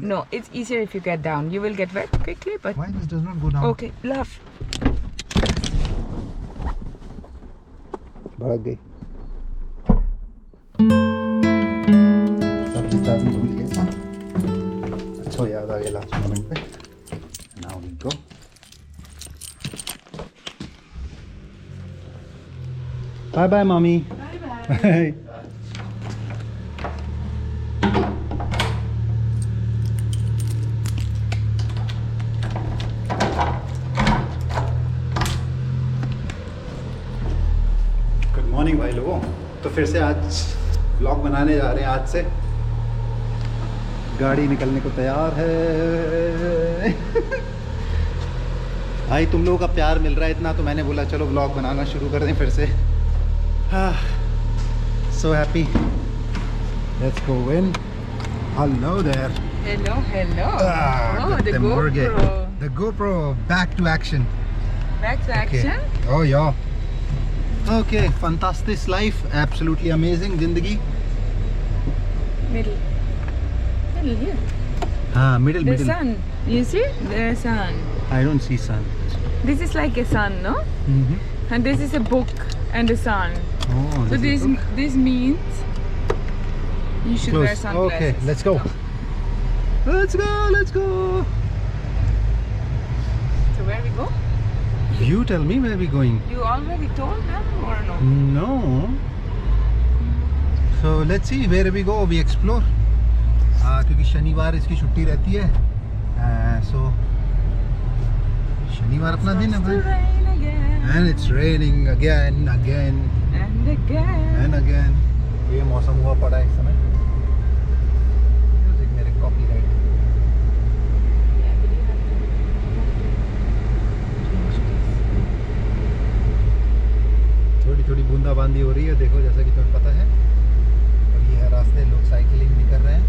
No, it's easier if you get down. You will get wet quickly, but Why this does not go down? okay, love. भाग गई। सब्जी चाबी भूल गया। अच्छा याद आ गया लास्ट मोमेंट पे। Now we go. Bye bye, mommy. Bye bye. Good morning भाई लोगों। तो फिर से आज व्लॉग बनाने जा रहे हैं। आज से गाड़ी निकलने को तैयार है। भाई तुम लोगों का प्यार मिल रहा है इतना, तो मैंने बोला चलो व्लॉग बनाना शुरू कर दें फिर से। So happy. Let's go in. Hello there. Hello, hello. The Morgue. GoPro. The GoPro back to action. Back to action. Oh yeah. Okay, fantastic life, absolutely amazing जिंदगी। Middle. Middle here. हाँ, middle, The middle. sun. You see? The sun. I don't see sun. This is like a sun, no? Mm-hmm. And this is a book and a sun. Oh, So this is this means you should wear close. sunglasses. Okay, let's go. Let's go, let's go. So where we go? You tell me where we're going. You already told them or no? No. So let's see where we go. We explore. क्योंकि शनिवार इसकी छुट्टी रहती है। So शनिवार अपना दिन है Starts to भाई। rain again. And it's raining again, again, And again. and again. ये मौसम हुआ पड़ा है इस समय। Music मेरे copyright। Yeah, but you have to change this. थोड़ी थोड़ी बूंदाबांदी हो रही है, देखो जैसा कि तुम्हें पता है। और ये है रास्ते, लोग साइकिलिंग भी कर रहे हैं।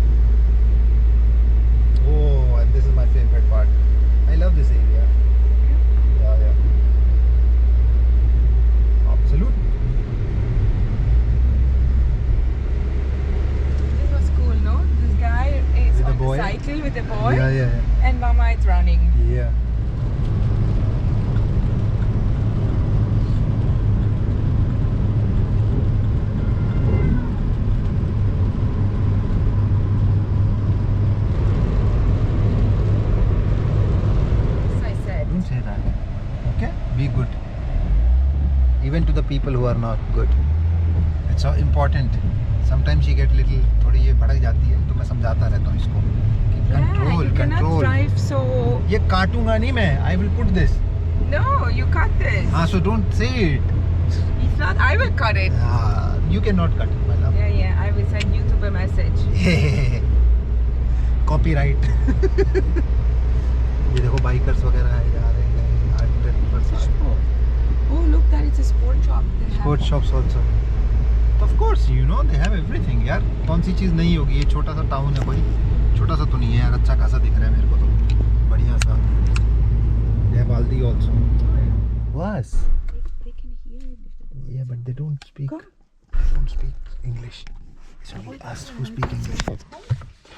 Oh, and this is my favorite part. I love this area. Yeah, yeah. Absolute. This was cool, no? This guy is With a on the boy? cycle with a boy, Yeah, yeah, and Mama is running. yeah. As I said. Don't say that. Okay? Be good. Even to the people who are not good. It's so important. Sometimes she get little, थोड़ी ये भड़क जाती है, तो मैं समझाता रहता हूँ इसको कि Yeah, control, you cannot control. drive so. ये काटूंगा नहीं मैं. I will put this. No, you cut this. हाँ, so don't say it. If not, I will cut it. You cannot cut it, my love. Yeah, yeah. I will send YouTube a message. Copyright. ये देखो bikers वगैरह है, जा रहे हैं 100%. Oh, look, that is a sport shop. They have- Sports shops also. Of course, you know they have everything यार. कौन सी चीज़ नहीं होगी? ये छोटा सा टाउन है भाई. छोटा सा तो नहीं है यार, अच्छा खासा दिख रहा है मेरे को तो. बढ़िया सा. They have Aldi also. Was. They can hear it. Yeah, but they don't speak. Come. They don't speak English. It's only us who speak English.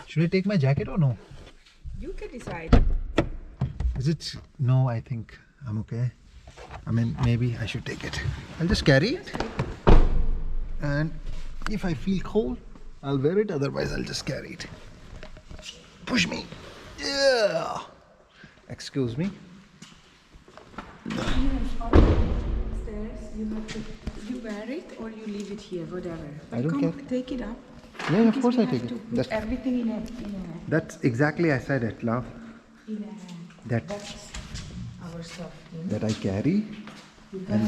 Should I take my jacket or no? You can decide. Is it? No, I think I'm okay. I mean, maybe I should take it. I'll just carry it. And if I feel cold, I'll wear it. Otherwise, I'll just carry it. Push me. Yeah. Excuse me. Stairs, you have to. You wear it or you leave it here, whatever. But I don't come, care. take it up. Yeah, of Because course we I have take to it. put That's everything in a exactly I said it, love. That That's our stuff. You know? that I carry. And then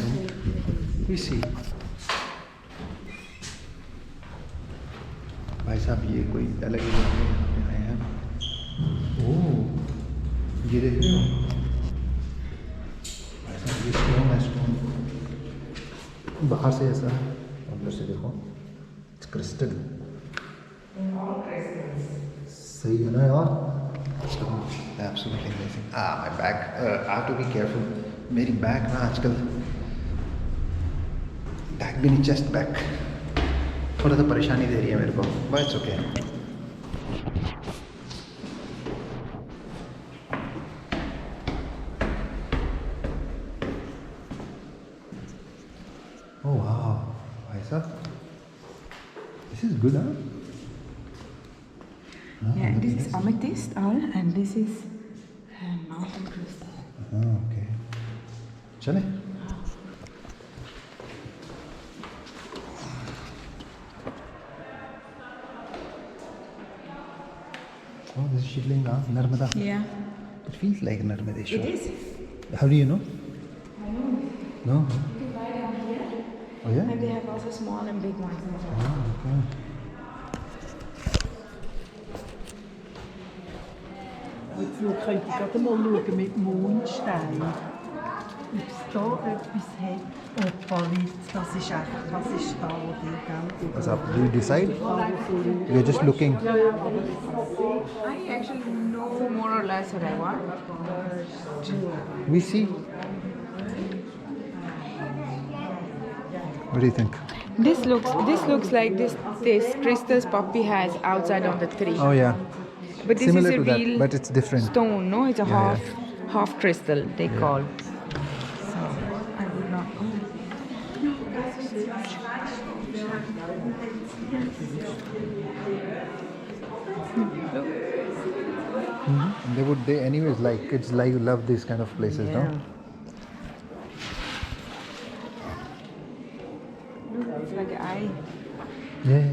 we see. भाई साहब ये कोई अलग ही लोग हैं यहाँ पे आए हैं। ओह, ये देख रहे हो? भाई साहब ये स्टोन है, स्टोन। बाहर से ऐसा है, अंदर से देखो, इट्स क्रिस्टल। सही है ना यार? Absolutely amazing. My bag. I have to be careful. मेरी बैग ना आजकल बैग भी नहीं, चेस्ट बैग थोड़ा सा परेशानी दे रही है मेरे को, but it's okay. is good, huh? Yeah, this is amethyst all, and this is mountain crystal. Oh, okay. चले. Oh, this is Shivlinga, Narmada. Yeah. It feels like Narmadeshwar. It is. How do you know? No. You can buy down here. Oh yeah. And they have also small and big ones as well. Oh, okay. Jetzt könnt ihr gerade mal schauen mit Mondstein, ob es da etwas hat. Opferwitz, das ist echt, das ist da, gell? What's up? Do you decide? You're just looking. I actually know more or less what I want. We see. What do you think? This looks like this crystals Poppy has outside on the tree. Oh yeah. But this Similar is a to that, real but it's different. stone, no? It's a Yeah, half crystal they call. So I would not. They anyways like kids like love these kind of places, no? Look, it's like an eye. Yeah.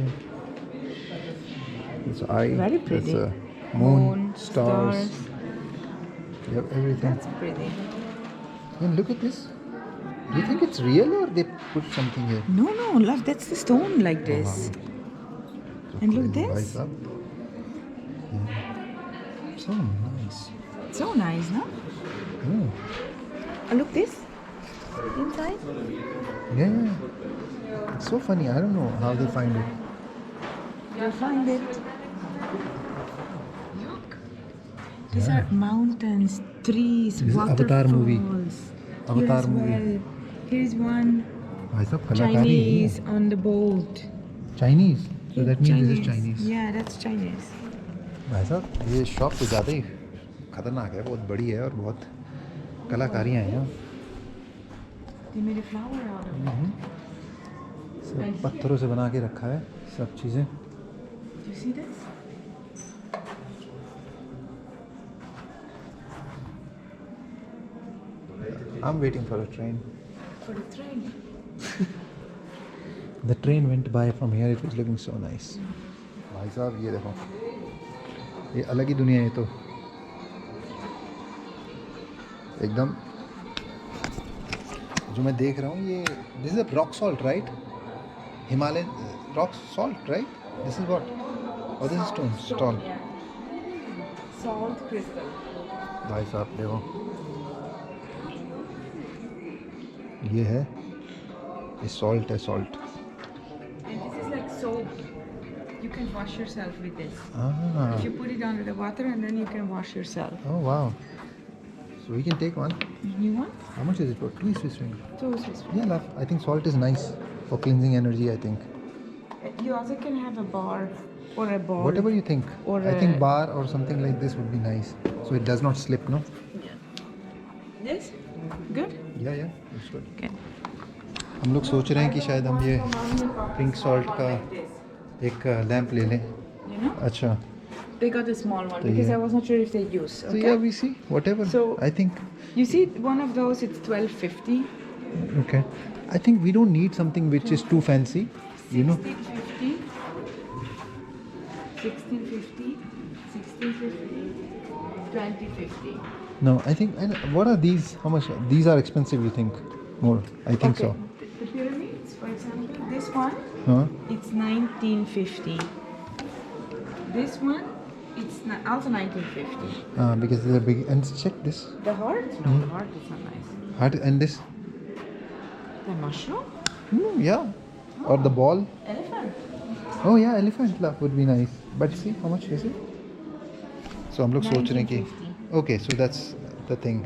It's eye. Very pretty. It's moon, stars. You have everything. That's pretty. And look at this. Do you think it's real or they put something here? No, love, that's the stone like this. And look Crazy. this. Rise up. Yeah. So nice. So nice, no? Oh. Look this. Inside. Yeah. It's so funny. I don't know how they find it. You'll find it. Look. These are mountains, trees, This is waterfalls. Avatar movie. Here Avatar as movie. well. Here's one भाई साहब कलाकारी Chinese on the boat. Chinese. So that means this is Chinese. Yeah, that's Chinese. भाई साहब ये shop तो ज़्यादा ही खतरनाक है, बहुत बड़ी है और बहुत कलाकारियाँ हैं यहाँ. They made a flower out of it. सब पत्थरों से बना के रखा है सब चीज़ें. Do you see this? I'm waiting for a train. For the train. The train went by from here. It was looking so nice. भाई साहब ये देखो, ये अलग ही दुनिया है तो एकदम जो मैं देख रहा हूँ ये this is a rock salt, right? Himalayan rock salt, right? This is what? Oh, this is stone. Yeah. Salt crystal. भाई साहब देखो ये है, ये salt है salt. And this is like soap. You can wash yourself with this. Ah. If you put it under the water and then you can wash yourself. Oh wow. So we can take one. You want? How much is it for? 2 Swiss francs. 2 Swiss francs. Yeah, love. I think salt is nice for cleansing energy, I think. You also can have a bar or a ball. Whatever you think. Or I think a- bar or something like this would be nice. So it does not slip, no? This? Good? Yeah, that's good. Okay. हम लोग सोच रहे हैं कि शायद हम ये pink salt का एक लैंप ले लें. You know? अच्छा. They got a small one So, because yeah. I was not sure if they use. So Okay? yeah, we see. Whatever. So- I think. You see, one of those it's 12.50. Okay. I think we don't need something which is too fancy. You know. 16.50. 16.50. 16.50. 20.50. No, I think. What are these? How much? These are expensive. You think more? I think so. The pyramids, for example, this one, Huh? it's 1950. This one, it's also 1950. Because they're big. And check this. The heart? No, the heart is not nice. Heart and this. The mushroom? Yeah. Or the ball. Elephant. Oh yeah, elephant love would be nice. But see how much is it? So हम लोग सोच रहे हैं कि 1950. okay, so that's the thing,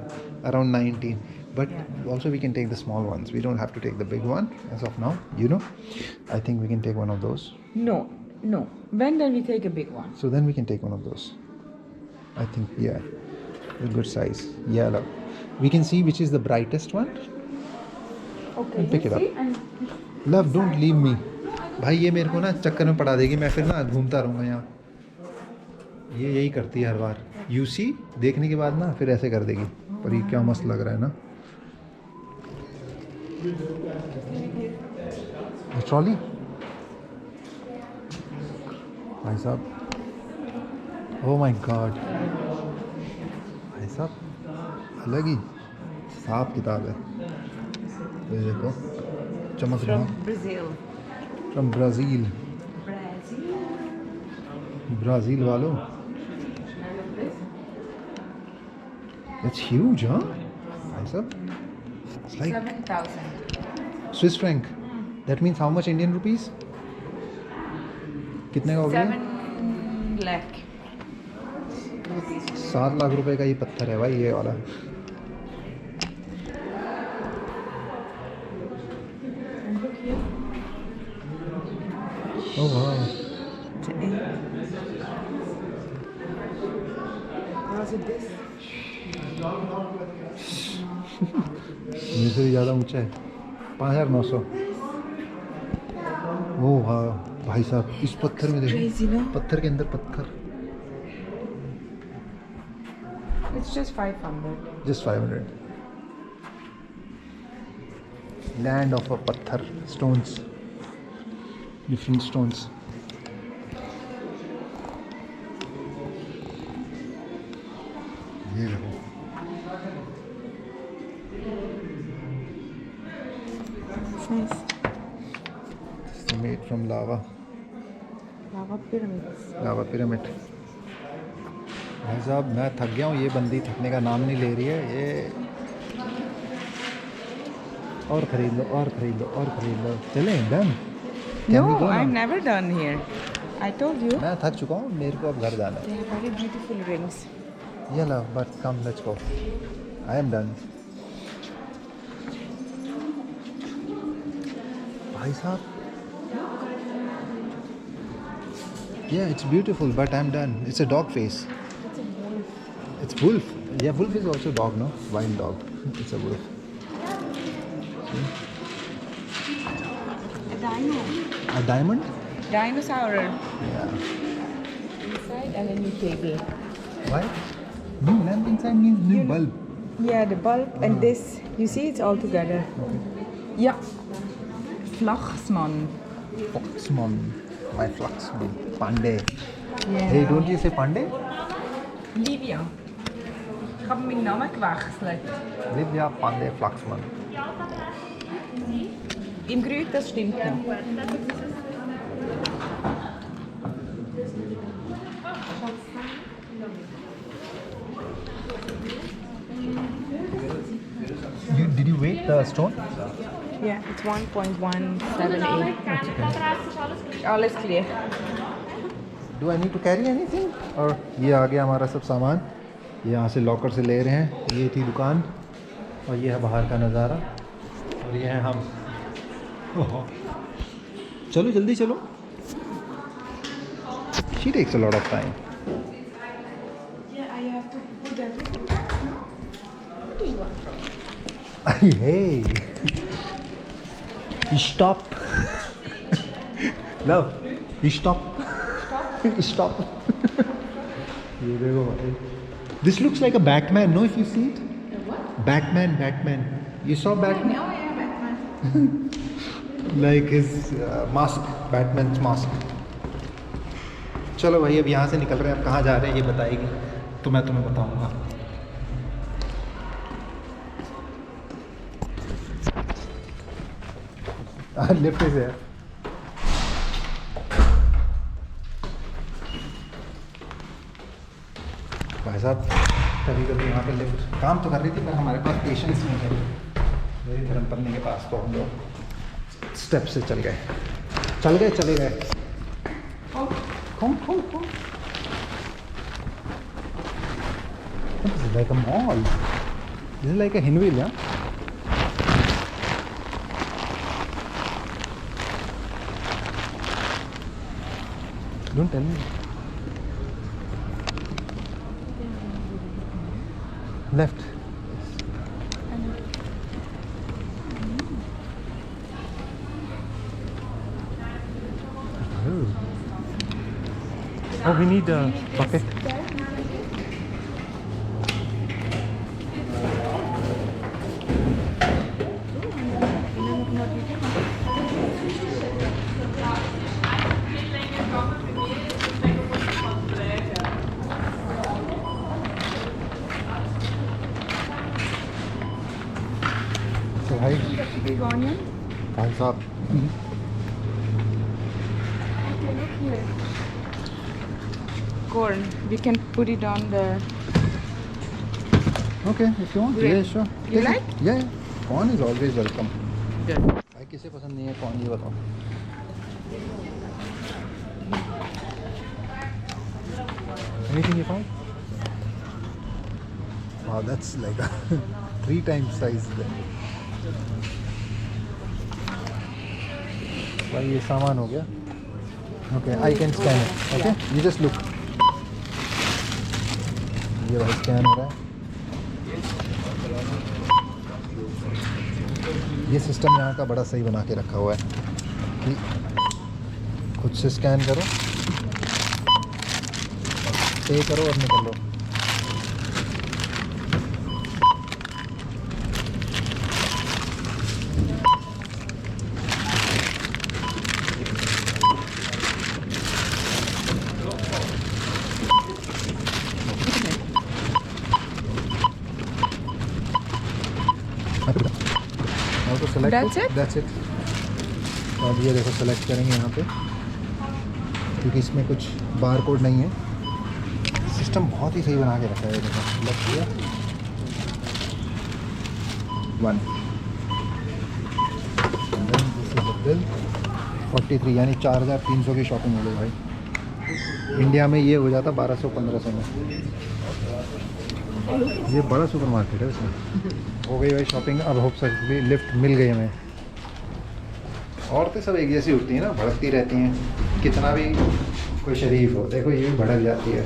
around 19. But also we can take the small ones. We don't have to take the big one as of now. You know, I think we can take one of those. No. When then we take a big one? So then we can take one of those. I think yeah, a good size. Yeah, love. We can see which is the brightest one. Okay. And pick it up. see? And Love, don't leave me. no, I भाई ये मेरे को ना चक्कर में पड़ा देगी, मैं फिर ना घूमता रहूँगा यहाँ। ये यही करती है हर बार, यूसी देखने के बाद ना फिर ऐसे कर देगी। पर ये क्या मस्त लग रहा है ना ट्रॉली। भाई साहब, ओह माय गॉड, भाई साहब अलग ही साफ किताब है। ये देखो चमक रहा है। Brazil. फ्रॉम ब्राज़ील, ब्राज़ील वालों। इट्स ह्यूज, हाँ भाई साहब। It's like 7,000. Swiss franc, that means how much Indian rupees? कितने का हो गया? 7 lakh. 7 लाख रुपए का ये पत्थर है भाई, ये वाला। ओह वाह, How's it this? मेरे से भी ज़्यादा ऊंचा है। 5,900। ओह वाह भाई साहब, इस पत्थर में Crazy, देखो, no? पत्थर के अंदर पत्थर। It's just 500. Just 500। Land of a पत्थर, स्टोन्स, डिफरेंट स्टोन्स। ये देखो, It's nice. Made from lava, Lava pyramids. Lava pyramid. भाई साहब मैं थक गया हूँ, ये बंदी थकने का नाम नहीं ले रही है। ये और खरीद लो, और खरीद लो, और खरीद लो। चलें done? No, I've never done here. I told you. मैं थक चुका हूँ, मेरे को अब घर जाना है। They have very beautiful rings. ये लो, but come, let's go, I am done. भाई साहब, yeah, it's beautiful, but I'm done. It's a dog face. It's wolf. Yeah, wolf is also dog, no? Wild dog. It's a wolf. A dino. A diamond? Dinosaur. Yeah. Inside and a new table. Why? New lamp inside means new bulb. Yeah, the bulb and this. You see, it's all together. Yeah. Flachsman. Fluxmon. My Fluxmon. Pandey. Yeah. Hey, don't you say Pandey? Livia. Ich habe meinen Namen gewechselt. Livia Pandey Fluxmon. Im Grün, das stimmt noch. Did you weight the stone? Yeah, it's 1.178. Alles clear. Do I need to carry anything? और ये आ गया हमारा सब सामान, यहाँ से locker से ले रहे हैं। ये थी दुकान और ये है बाहर का नज़ारा और ये है हम। ओहो। चलो जल्दी चलो। She takes a lot of time. Yeah, I have to put everything. What do you want? Hey, stop. Love, stop. Stop. ये देखो भाई, this looks like a Batman. No, if you see it. What? Batman, Batman. You saw Batman? No, yeah, Batman. Like his mask, Batman's mask. चलो भाई अब यहाँ से निकल रहे हैं। अब कहाँ जा रहे हैं ये बताएगी तो मैं तुम्हें बताऊंगा। लिफ्ट से भाई साहब, कभी कभी यहाँ पे लिफ्ट काम तो कर रही थी पर हमारे पास पेशेंस नहीं है। मेरी धर्मपत्नी के पास तो हम लोग स्टेप से चल गए, चले गए। Come. This is like a mall. This is like a Hinwil, yeah? Don't tell me. Left. Oh, we need a bucket. So भाई Big onion. भाई साहब Okay, look here. Corn. We can put it on the. Okay, if you want. Great. Yeah, sure. You Take like? it. Yeah, yeah. Corn is always welcome. Good. भाई किसे पसंद नहीं है कौन, ये बताओ. Anything you found? Wow, that's like a 3 times size then. भाई ये सामान हो गया. Okay, I can scan it. Okay, you just look. ये भाई स्कैन हो रहा है. ये सिस्टम यहाँ का बड़ा सही बना के रखा हुआ है कि खुद से स्कैन करो, पे करो और निकल लो. तो सेलेक्ट, दैट्स इट. तो अब ये देखो सेलेक्ट करेंगे यहाँ पे, क्योंकि इसमें कुछ बार कोड नहीं है. सिस्टम बहुत ही सही बना के रखा है. देखो सेलेक्ट किया 1 दिस इज द बिल 43, यानी 4300 की शॉपिंग हो गई भाई. इंडिया में ये हो जाता 1200-1500 में. ये बड़ा सुपर मार्केट है इसमें. हो गई भाई शॉपिंग. अब होप सकती लिफ्ट मिल गई हमें. औरतें सब एक जैसी होती हैं ना, भड़कती रहती हैं. कितना भी कोई शरीफ हो, देखो ये भी भड़क जाती है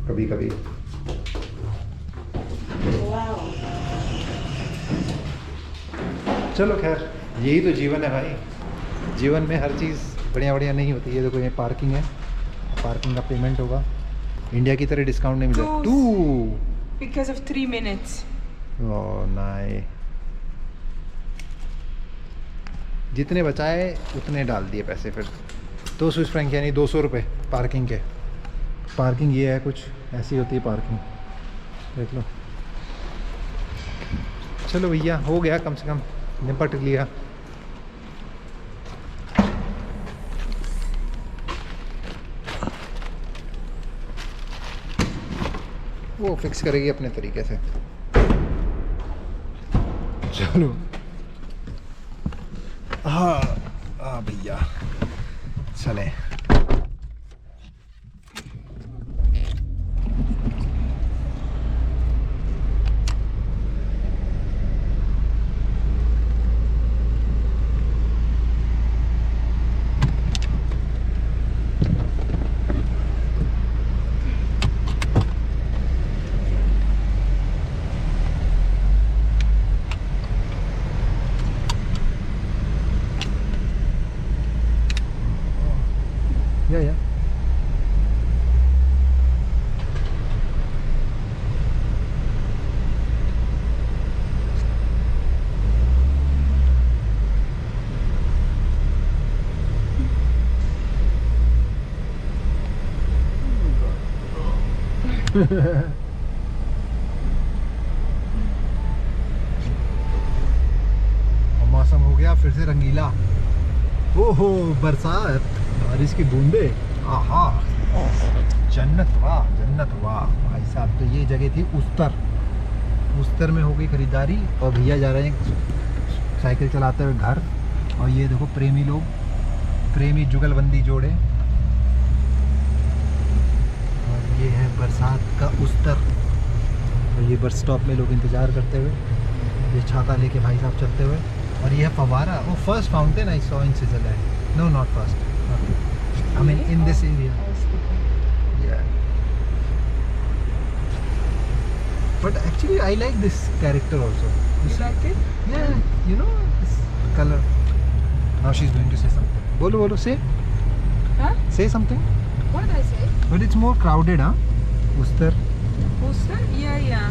कभी कभी. चलो खैर, यही तो जीवन है भाई. जीवन में हर चीज़ बढ़िया बढ़िया नहीं होती. ये देखो ये पार्किंग है, पार्किंग का पेमेंट होगा. इंडिया की तरह डिस्काउंट नहीं मिला. 2 Because of 3 minutes. ओह नाइ. जितने बचाए उतने डाल दिए पैसे. फिर 2 स्विस फ्रैंक यानी 200 रुपये पार्किंग के. पार्किंग ये है, कुछ ऐसी होती है पार्किंग. देख लो. चलो भैया, हो गया, कम से कम निपट लिया. वो फिक्स करेगी अपने तरीके से. चलो हाँ भैया चले. Yeah. मौसम हो गया फिर से रंगीला. ओहो बरसात, बारिश की बूंदे. आहा जन्नत वाह, जन्नत वाह भाई साहब. तो ये जगह थी उस्तर में हो गई खरीदारी. और भैया जा रहे हैं साइकिल चलाते हुए घर. और ये देखो प्रेमी लोग, प्रेमी जुगलबंदी जोड़े. और ये है बरसात का उस्तर. और ये बस स्टॉप में लोग इंतज़ार करते हुए, ये छाता लेके भाई साहब चलते हुए. और ये है फवारा. वो first fountain I saw in Switzerland. No not first, I mean in this area. Yeah. But actually I like this character also. You like it? Yeah, you know this color. Now she's going to say something. Bolo, say. Huh? Say something. What I say? But it's more crowded, huh? Worcester. Worcester? Yeah.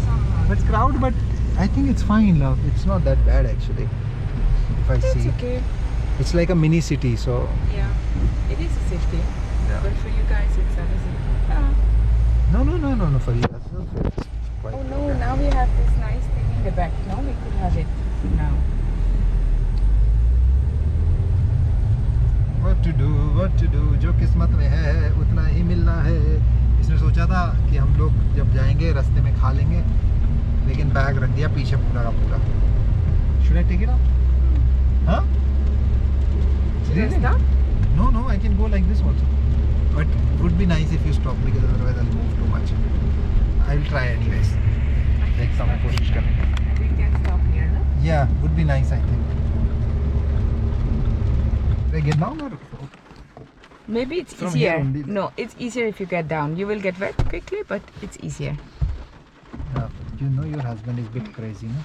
Somehow. It's crowded, but I think it's fine, love. It's not that bad actually. If I It's see, okay. it's like a mini city, so Yeah. It is a city. yeah. But for you guys, it's amazing. No. For you, that's okay. It's quite Oh no, okay. now we have this nice thing in the back. No, we could have it now. What to do? जो किस्मत में है उतना ही मिलना है. इसने सोचा था कि हम लोग जब जाएंगे रास्ते में खा लेंगे, लेकिन बैग रख दिया पीछे पूरा का पूरा. Should I take it out? Huh? Should I Really? stop? No, I can go like this also. But would be nice if you stop because otherwise I'll move too much. I'll try anyways. Like समय कोशिश करेंगे. We can stop here, no? Yeah, would be nice I think. Should I get down or? Maybe it's From here easier. only. No, it's easier if you get down. You will get wet quickly, but it's easier. Yeah, you know your husband is a bit crazy, no?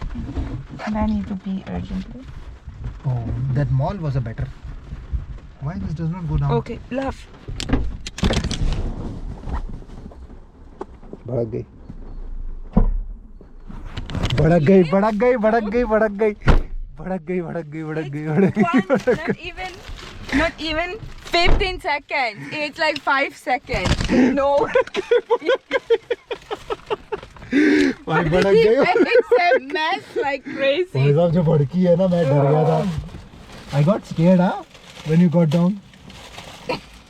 And I need to pee urgently. Oh, that mall was a better. Why this does not go down? Okay, love. भड़क गई. Not even 15 seconds. It's like 5 seconds. No. भाई भड़क गई. It's a mess like भाई crazy. साहब जो भड़की है ना मैं डर गया था. I got scared, huh? When you got down.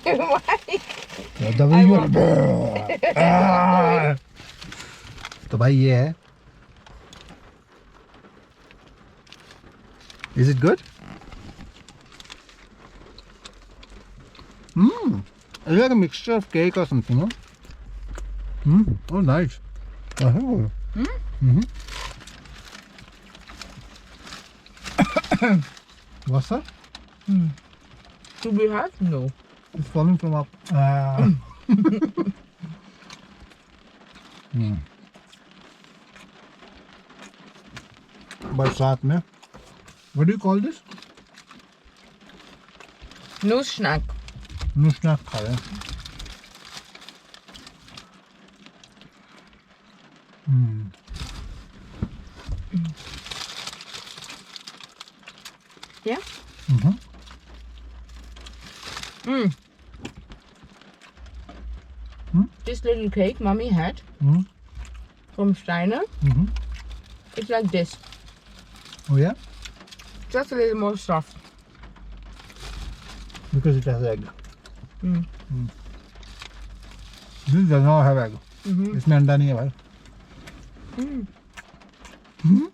Why? तो भाई ये है. Is it good? It's like a mixture of cake or something, no? Oh, nice. What's that? Do we have? No. It's falling from up. बरसात में. What do you call this? No snack. नुस्ना खा रहे हैं. Yeah? Mhm. This little cake mommy had Mhm. from Steiner, Mhm. it's like this. Oh yeah? Just a little more soft. Because it has egg. Mm. This does not have egg. Mm-hmm. इसमें अंडा नहीं है भाई. Mm. Hmm?